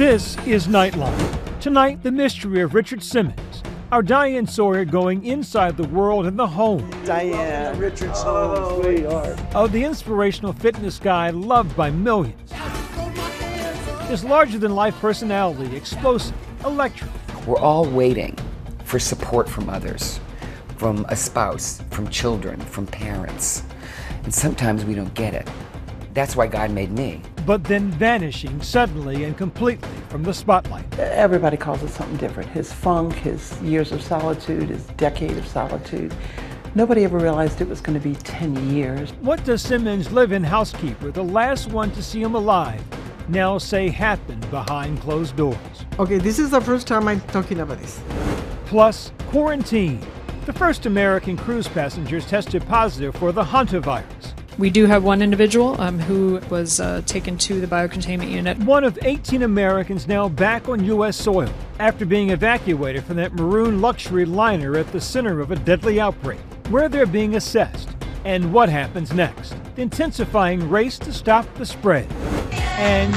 This is Nightline. Tonight, the mystery of Richard Simmons. Our Diane Sawyer going inside the world and the home. Diane, Richard's home, sweetheart. Of the inspirational fitness guy loved by millions. His larger-than-life personality, explosive, electric. We're all waiting for support from others, from a spouse, from children, from parents. And sometimes we don't get it. That's why God made me. But then vanishing suddenly and completely from the spotlight. Everybody calls it something different. His funk, his years of solitude, his decade of solitude. Nobody ever realized it was going to be 10 years. What does Simmons' live-in housekeeper, the last one to see him alive, now say happened behind closed doors? Okay, this is the first time I'm talking about this. Plus, quarantine. The first American cruise passengers tested positive for the Hantavirus. We do have one individual who was taken to the biocontainment unit. One of 18 Americans now back on U.S. soil after being evacuated from that maroon luxury liner at the center of a deadly outbreak, where they're being assessed, and what happens next. The intensifying race to stop the spread. And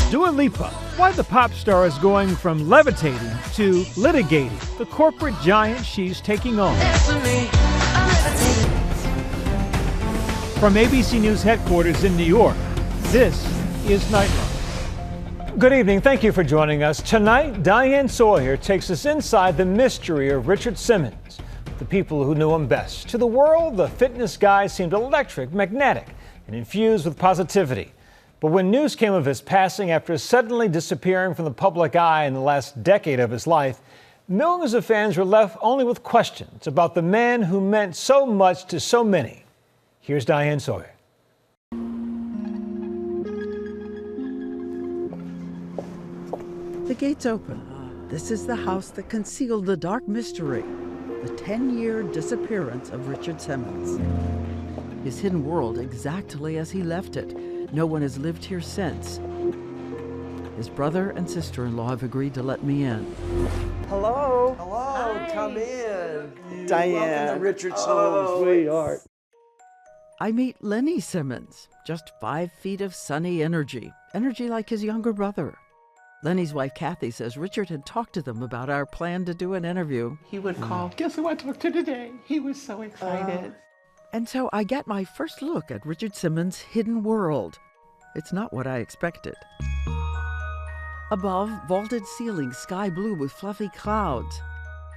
Dua Lipa, why the pop star is going from levitating to litigating the corporate giant she's taking on. From ABC News headquarters in New York, this is Nightline. Good evening. Thank you for joining us. Tonight, Diane Sawyer takes us inside the mystery of Richard Simmons, the people who knew him best. To the world, the fitness guy seemed electric, magnetic, and infused with positivity. But when news came of his passing after suddenly disappearing from the public eye in the last decade of his life, millions of fans were left only with questions about the man who meant so much to so many. Here's Diane Sawyer. The gates open. This is the house that concealed the dark mystery, the 10-year disappearance of Richard Simmons. His hidden world exactly as he left it. No one has lived here since. His brother and sister-in-law have agreed to let me in. Hello. Hello. Hi. Come in. Diane, welcome to Richard's home, sweetheart. I meet Lenny Simmons, just 5 feet of sunny energy like his younger brother. Lenny's wife, Kathy, says Richard had talked to them about our plan to do an interview. He would call, guess who I talked to today? He was so excited. And so I get my first look at Richard Simmons' hidden world. It's not what I expected. Above, vaulted ceilings, sky blue with fluffy clouds.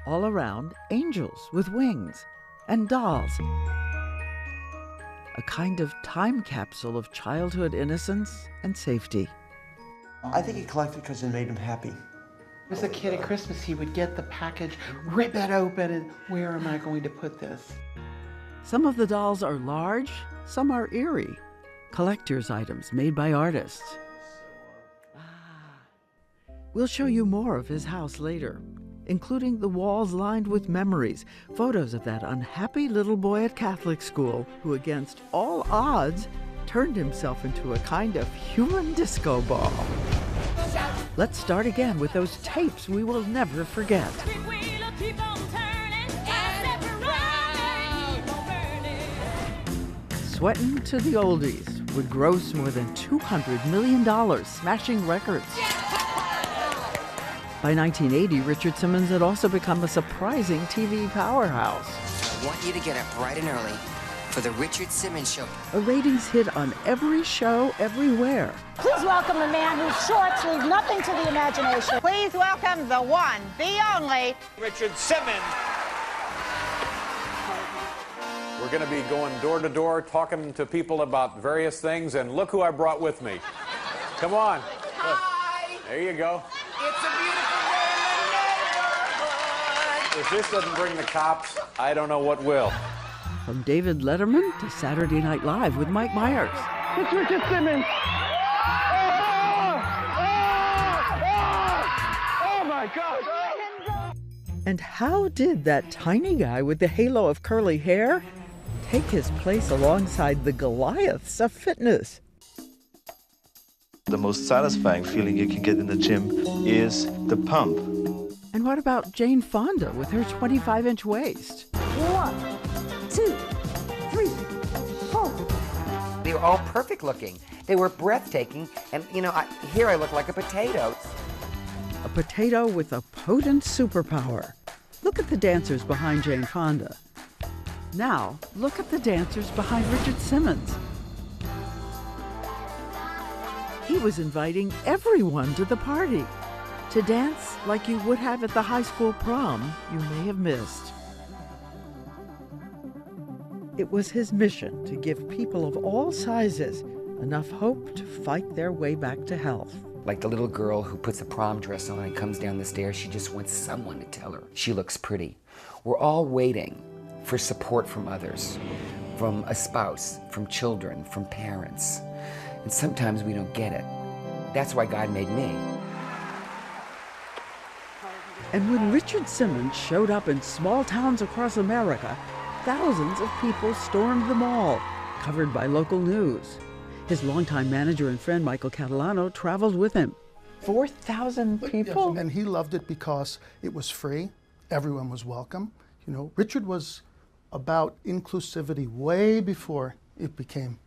All around, angels with wings and dolls. A kind of time capsule of childhood innocence and safety. I think he collected because it made him happy. As a kid at Christmas, he would get the package, rip it open, and where am I going to put this? Some of the dolls are large, some are eerie. Collector's items made by artists. We'll show you more of his house later, including the walls lined with memories, photos of that unhappy little boy at Catholic school who, against all odds, turned himself into a kind of human disco ball. Let's start again with those tapes we will never forget. Sweatin' to the Oldies would gross more than $200 million, smashing records. By 1980, Richard Simmons had also become a surprising TV powerhouse. I want you to get up bright and early for the Richard Simmons Show. A ratings hit on every show, everywhere. Please welcome the man whose shorts leave nothing to the imagination. Please welcome the one, the only, Richard Simmons. We're going to be going door to door, talking to people about various things, and look who I brought with me. Come on. Hi. There you go. It's a beautiful day in the neighborhood. If this doesn't bring the cops, I don't know what will. From David Letterman to Saturday Night Live with Mike Myers. It's Richard Simmons. Oh my God. And how did that tiny guy with the halo of curly hair take his place alongside the Goliaths of fitness? The most satisfying feeling you can get in the gym is the pump. And what about Jane Fonda with her 25-inch waist? 1, 2, 3, 4. They were all perfect looking. They were breathtaking, and you know, here I look like a potato. A potato with a potent superpower. Look at the dancers behind Jane Fonda. Now, look at the dancers behind Richard Simmons. He was inviting everyone to the party, to dance like you would have at the high school prom you may have missed. It was his mission to give people of all sizes enough hope to fight their way back to health. Like the little girl who puts a prom dress on and comes down the stairs, she just wants someone to tell her she looks pretty. We're all waiting for support from others, from a spouse, from children, from parents. And sometimes we don't get it. That's why God made me. And when Richard Simmons showed up in small towns across America, thousands of people stormed the mall, covered by local news. His longtime manager and friend, Michael Catalano, traveled with him. 4,000 people? Yes, and he loved it because it was free. Everyone was welcome. You know, Richard was about inclusivity way before it became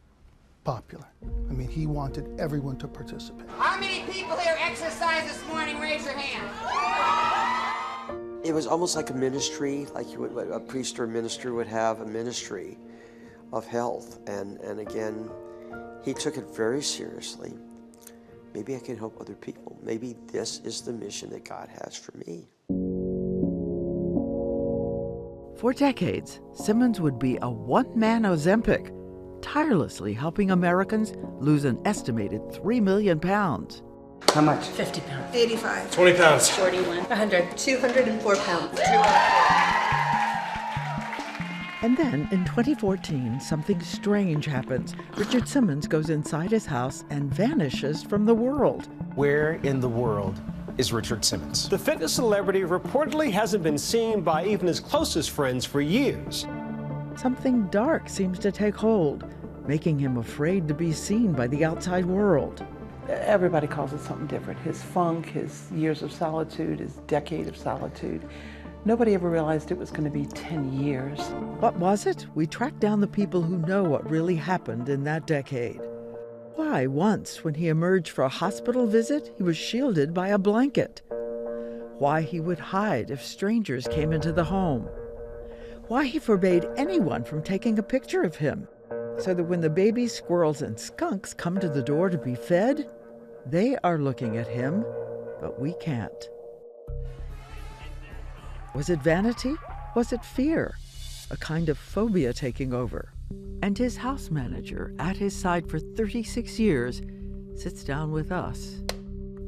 popular. I mean, he wanted everyone to participate. How many people here exercised this morning? Raise your hand. It was almost like a ministry, like a priest or a minister would have, a ministry of health. And again, he took it very seriously. Maybe I can help other people. Maybe this is the mission that God has for me. For decades, Simmons would be a one-man Ozempic, tirelessly helping Americans lose an estimated 3 million pounds. How much? 50 pounds. 85. 20 pounds. 41. 100. 204 pounds. And then, in 2014, something strange happens. Richard Simmons goes inside his house and vanishes from the world. Where in the world is Richard Simmons? The fitness celebrity reportedly hasn't been seen by even his closest friends for years. Something dark seems to take hold, making him afraid to be seen by the outside world. Everybody calls it something different. His funk, his years of solitude, his decade of solitude. Nobody ever realized it was going to be 10 years. What was it? We tracked down the people who know what really happened in that decade. Why, once, when he emerged for a hospital visit, he was shielded by a blanket. Why he would hide if strangers came into the home. Why he forbade anyone from taking a picture of him, so that when the babies, squirrels, and skunks come to the door to be fed, they are looking at him, but we can't. Was it vanity? Was it fear? A kind of phobia taking over? And his house manager, at his side for 36 years, sits down with us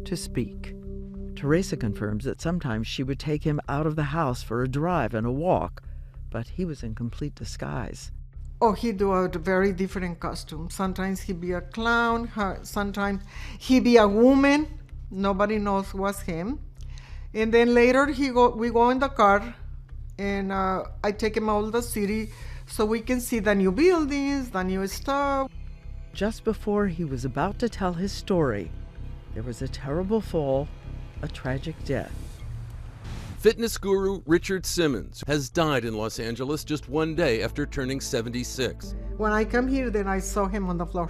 to speak. Teresa confirms that sometimes she would take him out of the house for a drive and a walk, but he was in complete disguise. Oh, he do a very different costume. Sometimes he be a clown, sometimes he be a woman. Nobody knows what's him. And then later we go in the car, and I take him out of the city so we can see the new buildings, the new stuff. Just before he was about to tell his story, there was a terrible fall, a tragic death. Fitness guru Richard Simmons has died in Los Angeles just one day after turning 76. When I come here, then I saw him on the floor.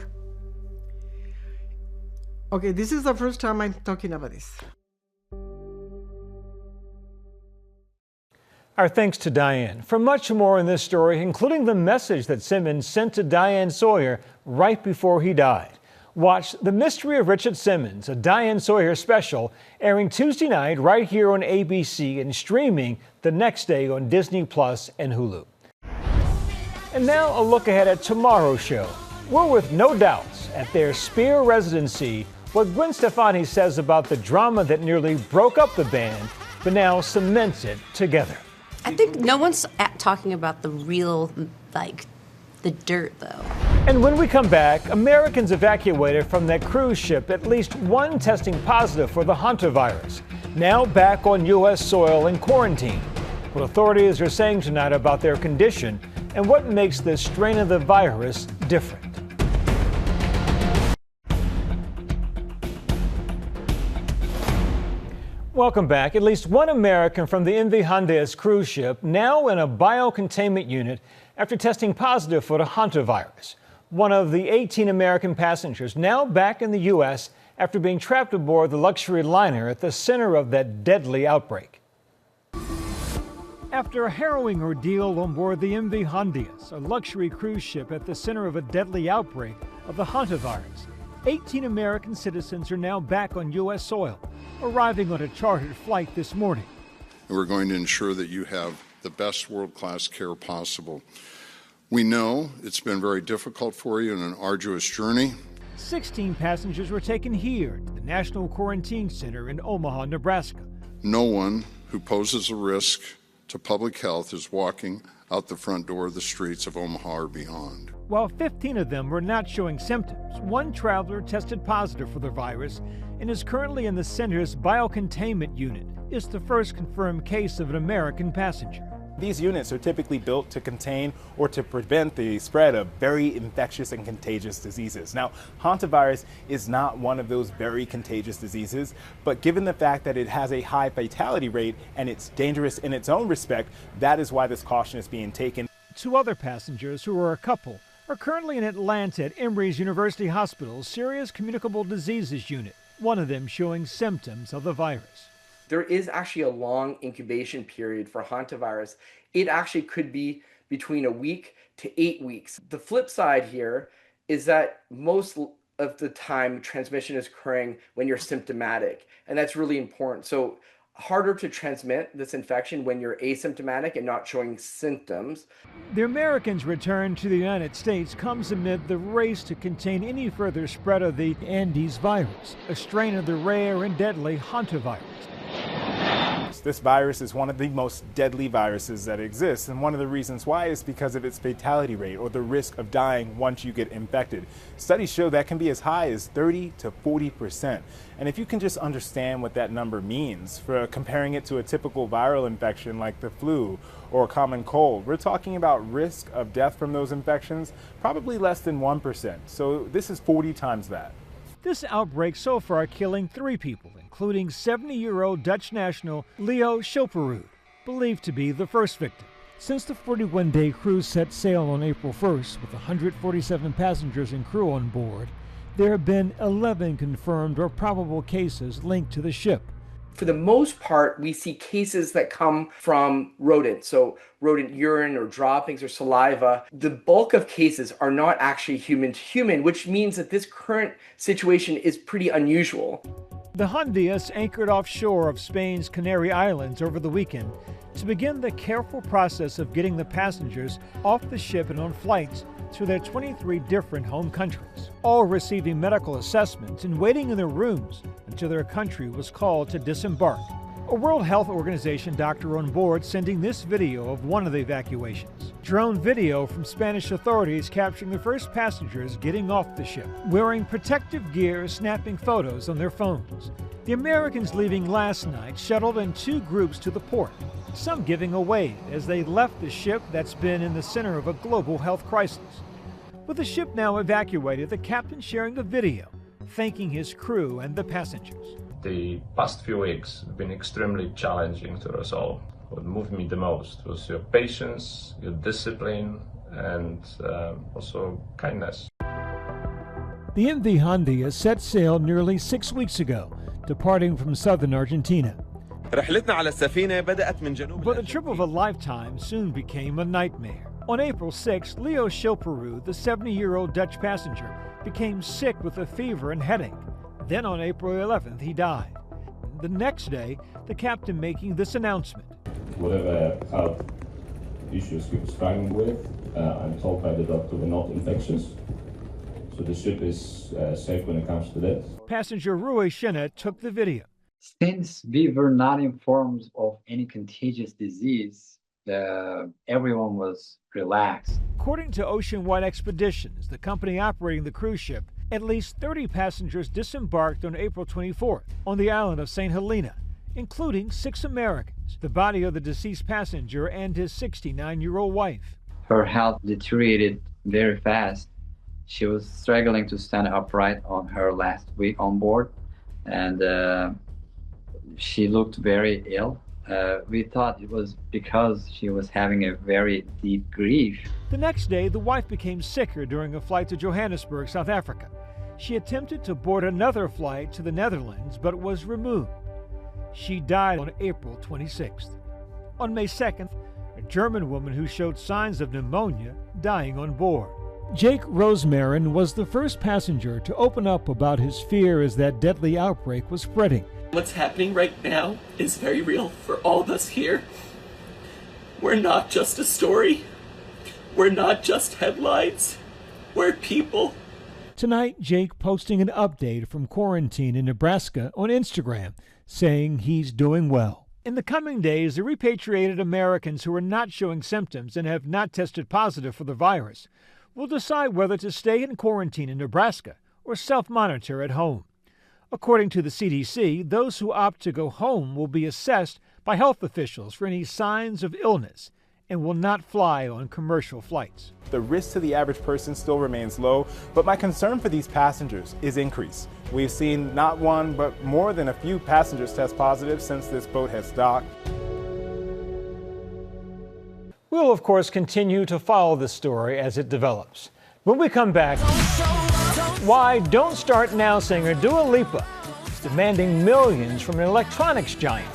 Okay, this is the first time I'm talking about this. Our thanks to Diane. For much more in this story, including the message that Simmons sent to Diane Sawyer right before he died. Watch The Mystery of Richard Simmons, a Diane Sawyer special, airing Tuesday night right here on ABC and streaming the next day on Disney Plus and Hulu. And now a look ahead at tomorrow's show. We're with No Doubts at their Spear residency. What Gwen Stefani says about the drama that nearly broke up the band, but now cements it together. I think no one's talking about the real, the dirt, though. And when we come back, Americans evacuated from that cruise ship, at least one testing positive for the Hantavirus, now back on U.S. soil in quarantine. What authorities are saying tonight about their condition and what makes this strain of the virus different. Welcome back. At least one American from the MV Hantavirus cruise ship now in a biocontainment unit after testing positive for the Hantavirus. One of the 18 American passengers now back in the U.S. after being trapped aboard the luxury liner at the center of that deadly outbreak. After a harrowing ordeal on board the MV Hantavirus, a luxury cruise ship at the center of a deadly outbreak of the Hantavirus, 18 American citizens are now back on U.S. soil, arriving on a chartered flight this morning. We're going to ensure that you have the best world-class care possible. We know it's been very difficult for you and an arduous journey. 16 passengers were taken here to the National Quarantine Center in Omaha, Nebraska. No one who poses a risk to public health is walking out the front door of the streets of Omaha or beyond. While 15 of them were not showing symptoms, one traveler tested positive for the virus and is currently in the center's biocontainment unit. It's the first confirmed case of an American passenger. These units are typically built to contain or to prevent the spread of very infectious and contagious diseases. Now, hantavirus is not one of those very contagious diseases, but given the fact that it has a high fatality rate and it's dangerous in its own respect, that is why this caution is being taken. 2 other passengers, who are a couple, are currently in Atlanta at Emory's University Hospital's Serious Communicable Diseases Unit, one of them showing symptoms of the virus. There is actually a long incubation period for hantavirus. It actually could be between a week to 8 weeks. The flip side here is that most of the time transmission is occurring when you're symptomatic, and that's really important. So harder to transmit this infection when you're asymptomatic and not showing symptoms. The Americans' return to the United States comes amid the race to contain any further spread of the Andes virus, a strain of the rare and deadly hantavirus. This virus is one of the most deadly viruses that exists, and one of the reasons why is because of its fatality rate, or the risk of dying once you get infected. Studies show that can be as high as 30 to 40%. And if you can just understand what that number means, for comparing it to a typical viral infection like the flu or a common cold, we're talking about risk of death from those infections probably less than 1%. So this is 40 times that. This outbreak so far killing 3 people, including 70-year-old Dutch national Leo Schilperud, believed to be the first victim. Since the 41-day cruise set sail on April 1st with 147 passengers and crew on board, there have been 11 confirmed or probable cases linked to the ship. For the most part, we see cases that come from rodents, so rodent urine or droppings or saliva. The bulk of cases are not actually human to human, which means that this current situation is pretty unusual. The Hantavirus anchored offshore of Spain's Canary Islands over the weekend to begin the careful process of getting the passengers off the ship and on flights to their 23 different home countries, all receiving medical assessments and waiting in their rooms until their country was called to disembark. A World Health Organization doctor on board sending this video of one of the evacuations. Drone video from Spanish authorities capturing the first passengers getting off the ship, wearing protective gear, snapping photos on their phones. The Americans leaving last night shuttled in 2 groups to the port, some giving a wave as they left the ship that's been in the center of a global health crisis. With the ship now evacuated, the captain sharing a video, thanking his crew and the passengers. The past few weeks have been extremely challenging to us all. What moved me the most was your patience, your discipline, and also kindness. The MV Hantavirus set sail nearly 6 weeks ago, departing from southern Argentina. But the trip of a lifetime soon became a nightmare. On April 6th, Leo Schilperud, the 70-year-old Dutch passenger, became sick with a fever and headache. Then on April 11th, he died. The next day, the captain making this announcement. Whatever health issues he was struggling with, I'm told by the doctor were not infectious. So the ship is safe when it comes to that. Passenger Rui Shina took the video. Since we were not informed of any contagious disease, everyone was relaxed. According to Ocean-Wide Expeditions, the company operating the cruise ship, at least 30 passengers disembarked on April 24th on the island of St. Helena, including 6 Americans, the body of the deceased passenger and his 69-year-old wife. Her health deteriorated very fast. She was struggling to stand upright on her last week on board, and she looked very ill. We thought it was because she was having a very deep grief. The next day, the wife became sicker during a flight to Johannesburg, South Africa. She attempted to board another flight to the Netherlands, but was removed. She died on April 26th. On May 2nd, a German woman who showed signs of pneumonia dying on board. Jake Rosemarin was the first passenger to open up about his fear as that deadly outbreak was spreading. What's happening right now is very real for all of us here. We're not just a story. We're not just headlines. We're people. Tonight, Jake posting an update from quarantine in Nebraska on Instagram, saying he's doing well. In the coming days, the repatriated Americans who are not showing symptoms and have not tested positive for the virus will decide whether to stay in quarantine in Nebraska or self-monitor at home. According to the CDC, those who opt to go home will be assessed by health officials for any signs of illness and will not fly on commercial flights. The risk to the average person still remains low, but my concern for these passengers is increased. We've seen not one, but more than a few passengers test positive since this boat has docked. We'll, of course, continue to follow this story as it develops. When we come back, why Don't Start Now singer Dua Lipa is demanding millions from an electronics giant.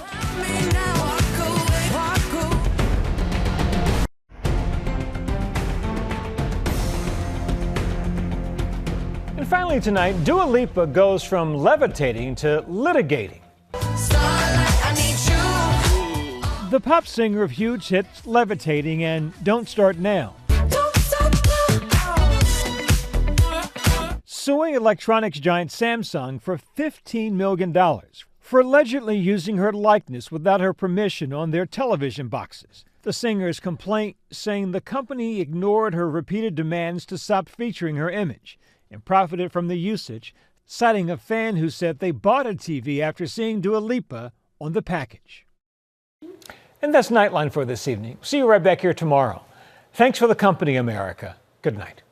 And finally tonight, Dua Lipa goes from levitating to litigating. The pop singer of huge hits Levitating and Don't Start Now, suing electronics giant Samsung for $15 million for allegedly using her likeness without her permission on their television boxes. The singer's complaint saying the company ignored her repeated demands to stop featuring her image and profited from the usage, citing a fan who said they bought a TV after seeing Dua Lipa on the package. And that's Nightline for this evening. See you right back here tomorrow. Thanks for the company, America. Good night.